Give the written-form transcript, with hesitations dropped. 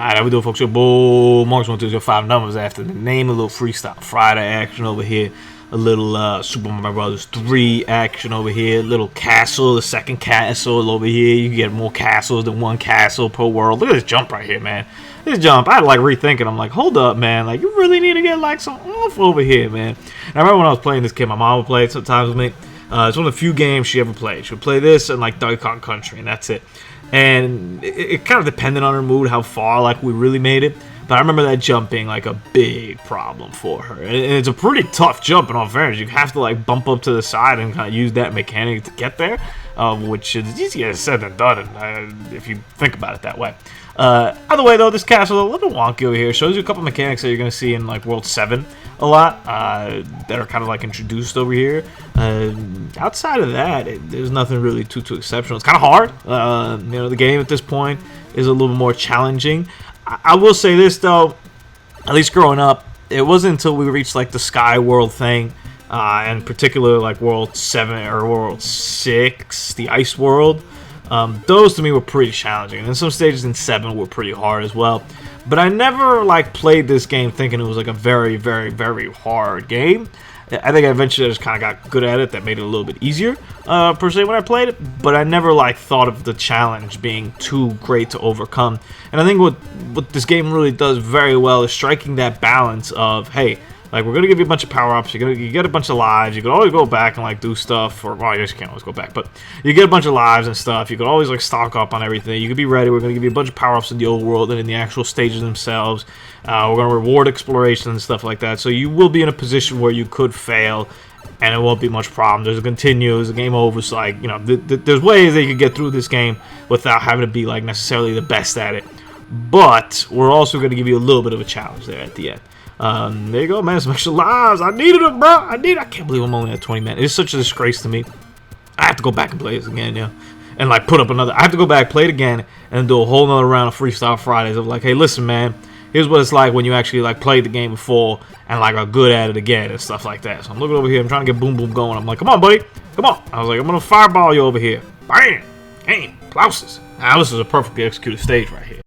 Alright, how we doing, folks? Your boy Marks 1205 numbers after the name. A little Freestyle Friday action over here. A little Super Mario Brothers 3 action over here. A little castle, the second castle over here. You can get more castles than one castle per world. Look at this jump right here, man. This jump, I had to like rethinking. I'm like, hold up, man. Like, you really need to get like some oomph over here, man. And I remember when I was playing this game, my mom would play it sometimes with me. It's one of the few games she ever played. She would play this and like Donkey Kong Country, and that's it. And it kind of depended on her mood, how far like we really made it. But I remember that jump being like a big problem for her. And it's a pretty tough jump in all fairness. You have to like bump up to the side and kind of use that mechanic to get there, which is easier said than done if you think about it that way. Either way though, this castle is a little wonky over here. It shows you a couple mechanics that you're going to see in like World 7 a lot that are kind of like introduced over here. Outside of that, there's nothing really too exceptional. It's kind of hard. You know, the game at this point is a little more challenging. I will say this though, at least growing up, it wasn't until we reached like the Sky World thing, in particular like World 7 or World 6, the Ice World. Those to me were pretty challenging, and then some stages in 7 were pretty hard as well. But I never like played this game thinking it was like a very hard game. I think I eventually just kind of got good at it. That made it a little bit easier, per se, when I played it. But I never like thought of the challenge being too great to overcome. And I think what this game really does very well is striking that balance of, hey, like, we're going to give you a bunch of power-ups, you get a bunch of lives, you can always go back and, like, do stuff, or, well, I guess you can't always go back, but you get a bunch of lives and stuff, you can always, like, stock up on everything, you can be ready, we're going to give you a bunch of power-ups in the old world and in the actual stages themselves, we're going to reward exploration and stuff like that, so you will be in a position where you could fail, and it won't be much problem. There's a continues, the game over, so, like, you know, there's ways that you can get through this game without having to be, like, necessarily the best at it, but we're also going to give you a little bit of a challenge there at the end. There you go, man. Some extra lives. I needed them, bro. I can't believe I'm only at 20, man. It's such a disgrace to me. I have to go back and play this again, yeah. And like put up another. I have to go back, play it again, and do a whole nother round of Freestyle Fridays of like, hey, listen, man. Here's what it's like when you actually like played the game before and like are good at it again and stuff like that. So I'm looking over here. I'm trying to get boom boom going. I'm like, come on, buddy. Come on. I was like, I'm gonna fireball you over here. Bam. Game. Plouses. Now this is a perfectly executed stage right here.